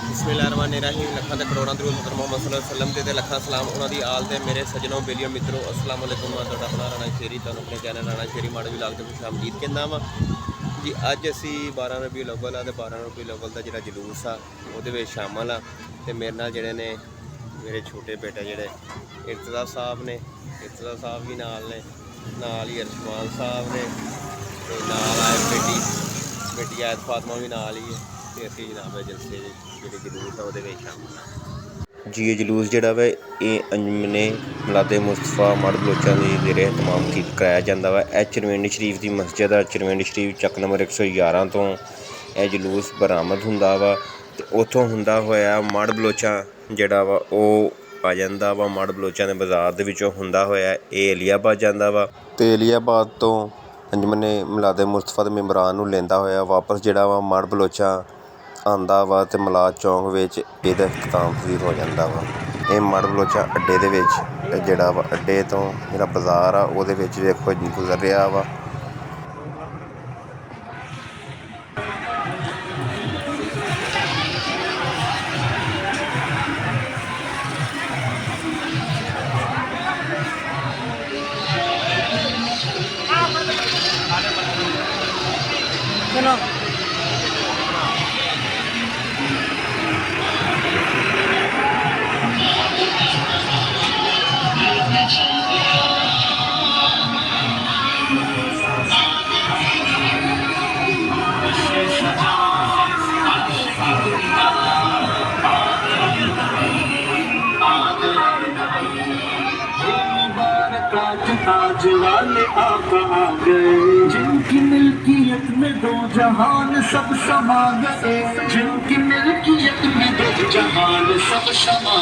बिस्मिल्लाहिर्रहमानिर्रहीम। लखां ते करोड़ां दरूद हज़रत मुहम्मद सल्लल्लाहु अलैहि वसल्लम ते लखां सलाम उन्हां दी आल ते मेरे सज्जनों बेलियों मित्रों अस्सलाम वालेकुम। मैं तुहाडा अपना राणा शेरी तुहानूं अपने चैनल राणा शेरी माड़े व्लॉग ते खुश आमदीद कहना वा जी। अज असी 12 रबीउल अव्वल आ ते 12 रबीउल अव्वल का जिहड़ा जलूस आ उहदे विच शामिल आ ते मेरे नाल जिहड़े ने मेरे छोटे बेटे जिहड़े इर्तज़ा साहब ने, इर्तज़ा साहब भी नाल ने, नाल ही अरशमान साहब ने ते नाल आए बेटी आयत फातमा भी नाल ही है ते असीं जनाब जलसे जिहड़े जलूस आ उहदे विच शामिल आ जी। ये जलूस जिहड़ा वा ਇਹ अंजुमने मिलादे मुस्तफा मर्द बलोचां ਦੀ ਜ਼ੇਰੇ ਇਤਮਾਮ कराया ਜਾਂਦਾ ਵਾ। ਇਹ ਚਰਵਿੰਡੀ ਸ਼ਰੀਫ ਦੀ ਮਸਜਿਦ ਆ। ਚਰਵਿੰਡੀ ਸ਼ਰੀਫ ਚੱਕ ਨੰਬਰ 111 ਤੋਂ ਇਹ ਜਲੂਸ ਬਰਾਮਦ ਹੁੰਦਾ ਵਾ ਤੇ ਉੱਥੋਂ ਹੁੰਦਾ ਹੋਇਆ ਮੜ ਬਲੋਚਾਂ ਜਿਹੜਾ ਵਾ ਉਹ ਆ ਜਾਂਦਾ ਵਾ। ਮੜ ਬਲੋਚਾਂ ਦੇ ਬਾਜ਼ਾਰ ਦੇ ਵਿੱਚੋਂ ਹੁੰਦਾ ਹੋਇਆ ਇਹ ਅਲੀਆਬਾਦ ਜਾਂਦਾ ਵਾ ਤੇ ਅਲੀਆਬਾਦ ਤੋਂ ਅੰਜਮਨੇ ਮਿਲਾਦੇ ਮੁਸਤਫਾ ਦੇ ਮੈਂਬਰਾਂ ਨੂੰ ਲੈਂਦਾ ਹੋਇਆ ਵਾਪਸ ਜਿਹੜਾ ਵਾ ਮੜ ਬਲੋਚਾਂ ਆਉਂਦਾ ਵਾ ਤੇ ਮਲਾਦ ਚੌਂਕ ਵਿੱਚ ਇਹਦਾ ਇਖਤਤਾਮ ਪਜ਼ੀਰ ਹੋ ਜਾਂਦਾ ਵਾ। ਇਹ ਮੜ ਬਲੋਚਾਂ ਅੱਡੇ ਦੇ ਵਿੱਚ ਜਿਹੜਾ ਵਾ ਅੱਡੇ ਤੋਂ ਜਿਹੜਾ ਬਾਜ਼ਾਰ ਆ ਉਹਦੇ ਵਿੱਚ ਵੇਖੋ ਗੁਜ਼ਰ ਰਿਹਾ ਵਾ। आज वाले आका आ गए जिनकी मिल्कियत में दो जहान सब समा गए, जिनकी मिल्कियत में दो जहान सब समा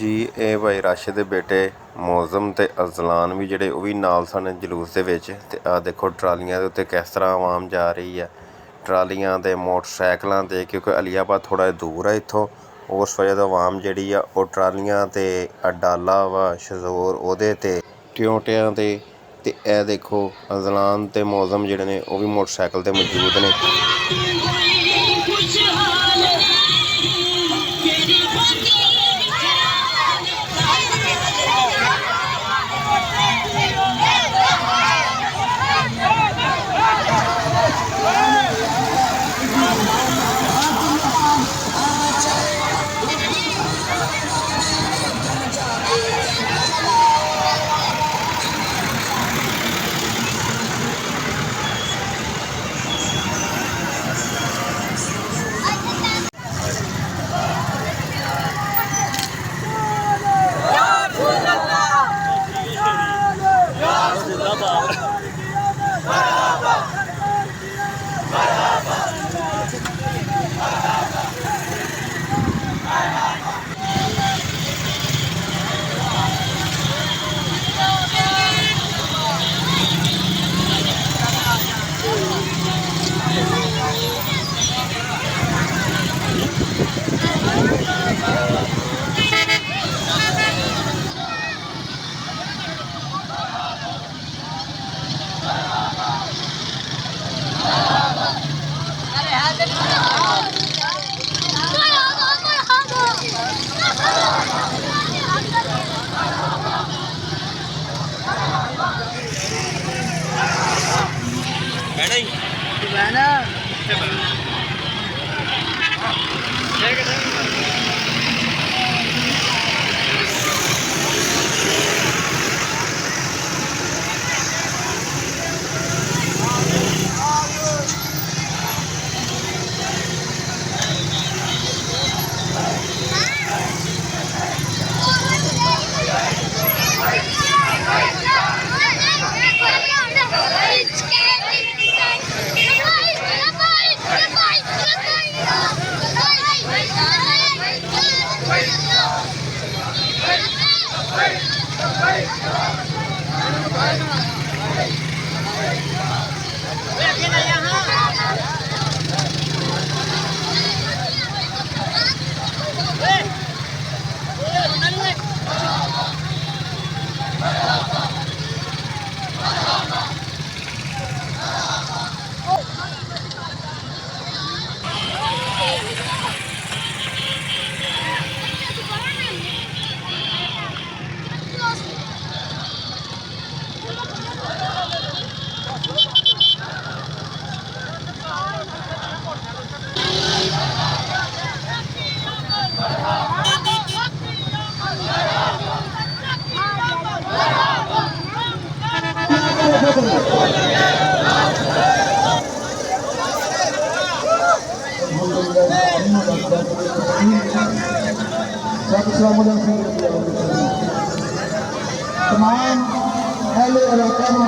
ਜੀ। ਇਹ ਭਾਈ ਰਾਸ਼ਿਦ ਦੇ ਬੇਟੇ ਮੌਜ਼ਮ ਤੇ ਅਜ਼ਲਾਨ ਵੀ ਜਿਹੜੇ ਉਹ ਵੀ ਨਾਲ ਸਨ ਜਲੂਸ ਦੇ ਵਿੱਚ। ਤੇ ਆਹ ਦੇਖੋ ਟਰਾਲੀਆਂ ਦੇ ਉੱਤੇ ਕਿਸ ਤਰ੍ਹਾਂ ਆਵਾਮ ਜਾ ਰਹੀ ਹੈ, ਟਰਾਲੀਆਂ ਤੇ ਮੋਟਰਸਾਈਕਲਾਂ ਤੇ, ਕਿਉਂਕਿ ਅਲੀਆਬਾਦ ਥੋੜ੍ਹਾ ਜਿਹਾ ਦੂਰ ਹੈ ਇੱਥੋਂ। ਉਸ ਵਜ੍ਹਾ ਤੋਂ ਆਵਾਮ ਜਿਹੜੀ ਆ ਉਹ ਟਰਾਲੀਆਂ ਤੇ ਡਾਲਾ ਵਾ ਸ਼ਜ਼ੋਰ ਉਹਦੇ ਤੇ ਟਿਊਟਿਆਂ ਤੇ ਇਹ ਦੇਖੋ ਅਜ਼ਲਾਨ ਤੇ ਮੌਜ਼ਮ ਜਿਹੜੇ ਨੇ ਉਹ ਵੀ ਮੋਟਰਸਾਈਕਲ ਤੇ ਮੌਜੂਦ ਨੇ। भाई तमाम अहले इलाका में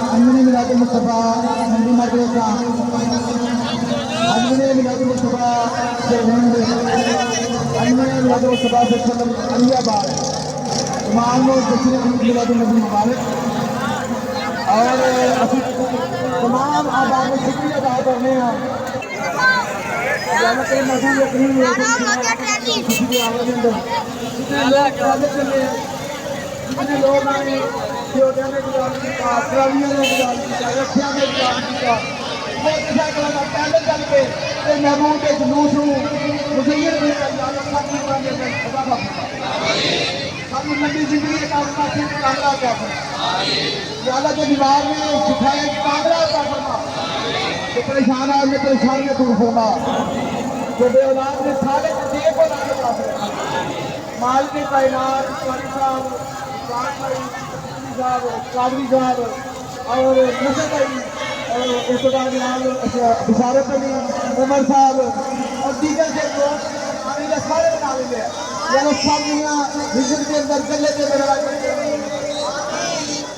अमनी मिलाद मुस्तफ़ा मंडी मदरसा अमनी मिलाद मुस्तफ़ा से हिंद अमनी मिलाद मुस्तफ़ा से सलम अलियाबाद तमाम लोग जश्न मिलाद नबी मुबारक और असि तमाम आबाद में शुक्रिया अदा करने हैं ज़्यादा कहीं मौजूद यकीन है किसी भी आवाज़ अंदर जितने लोग आए सियोटिया ने गुजार किया ट्रालियों ने गुजार किया रखिया ने गुजार किया मोटरसाइकिलों का पैदल चल के महबूब के जुलूस मुजैर में सानू लंबी जिंदगी का कामरा क्या ज़्यादा के दीवार में सिखाया कामरा क्या फरमा तो परेशान आदमी परेशान में दूर फरमा तो बे औलाद ने सारे देव को लाने पास माल के कायनात साहब कादरी साहब और नशर भाई और इब्तदार जनाब बिशारत अली उमर साहब और दीगर के लोग आने सारे बना लेंगे यानी सामिया हिजर के अंदर गले के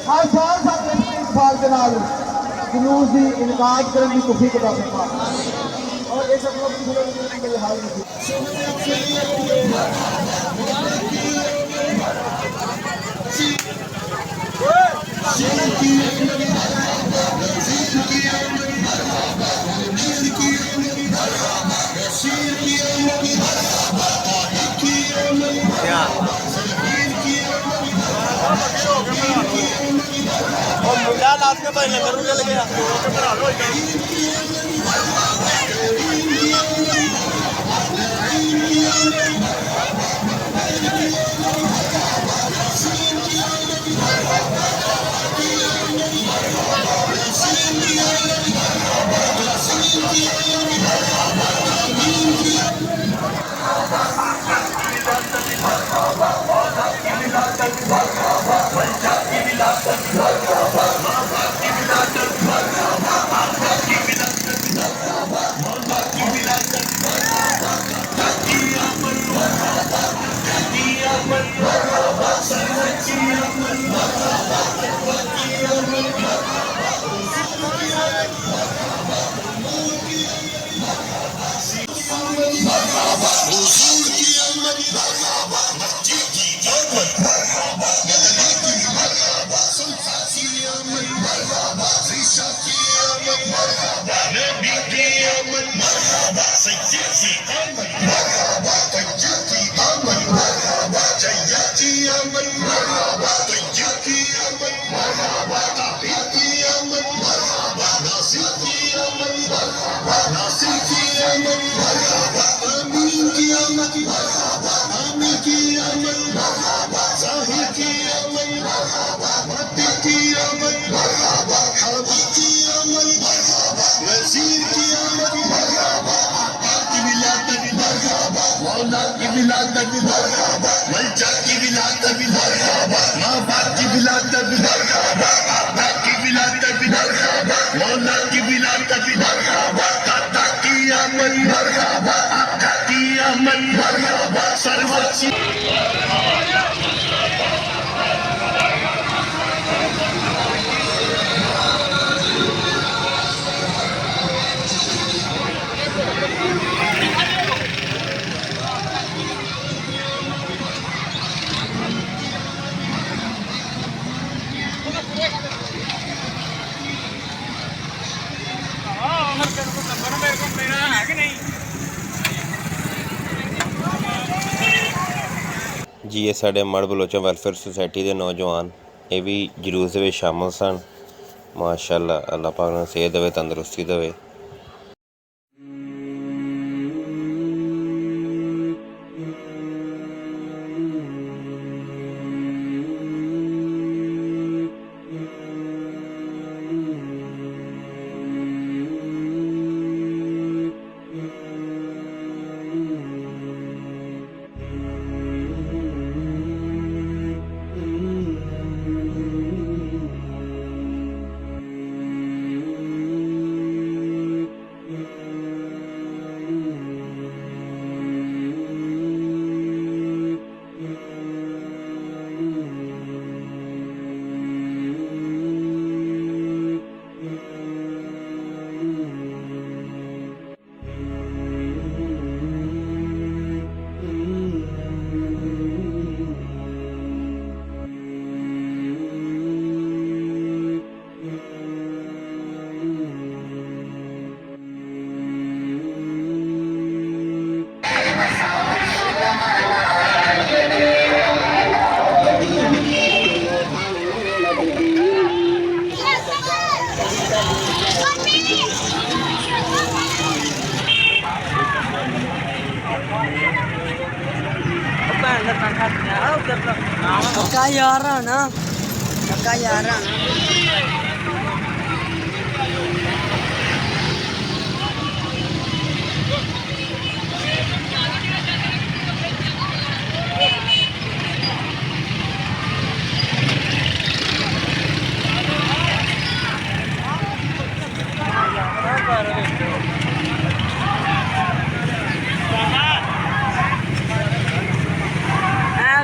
हर साल साथ इस्तेमाल के नाल जुलूस की इनकाद करने की तौफीक अता फरमा और ये सब लोग मेरे हाल में और मुंडा लास्ट में भाई लंगर चल गया मौला की विलादत मरहबा, मलजा की विलादत मरहबा, माँ बाप की विलादत मरहबा, आका की विलादत मरहबा, मौला की विलादत मरहबा, दादा की आमद मरहबा, आका की आमद मरहबा, सर्वोच्च ਜੀ ਇਹ ਸਾਡੇ ਮੜ ਬਲੋਚਾ ਵੈਲਫੇਅਰ ਸੁਸਾਇਟੀ ਦੇ ਨੌਜਵਾਨ ਇਹ ਵੀ ਜਲੂਸ ਦੇ ਵਿੱਚ ਸ਼ਾਮਲ ਸਨ। ਮਾਸ਼ਾਅੱਲਾ, ਅੱਲਾਹ ਪਾਕ ਨੂੰ ਸਿਹਤ ਦੇਵੇ, ਤੰਦਰੁਸਤੀ ਦੇਵੇ। Kakak yaran ah, kakak yaran.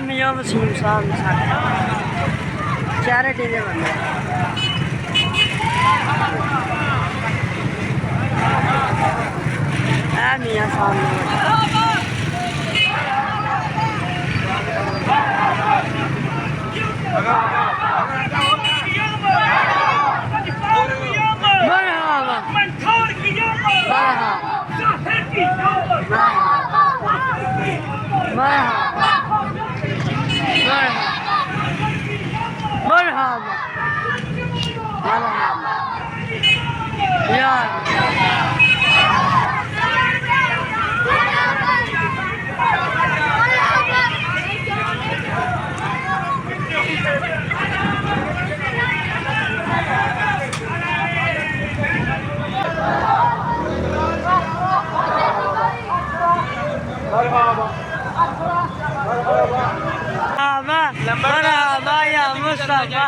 Miyo Muslim Sam charity de bande Miya samne Marhaba Marhaba Marhaba Marhaba Ya Marhaba ya Mustafa.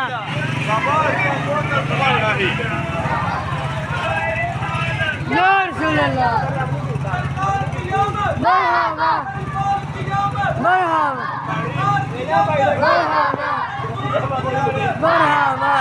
Ya Rasulullah. Marhaba. Marhaba. Marhaba.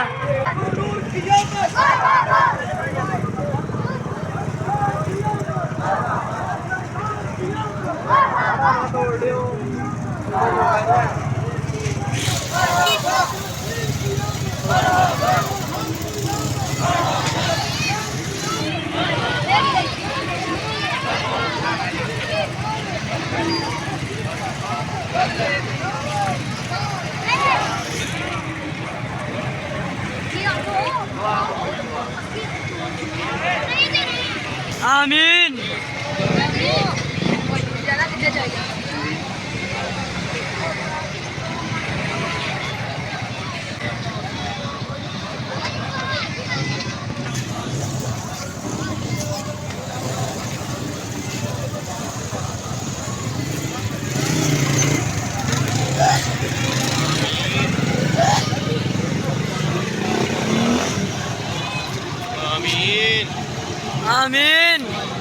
Amin. आमीन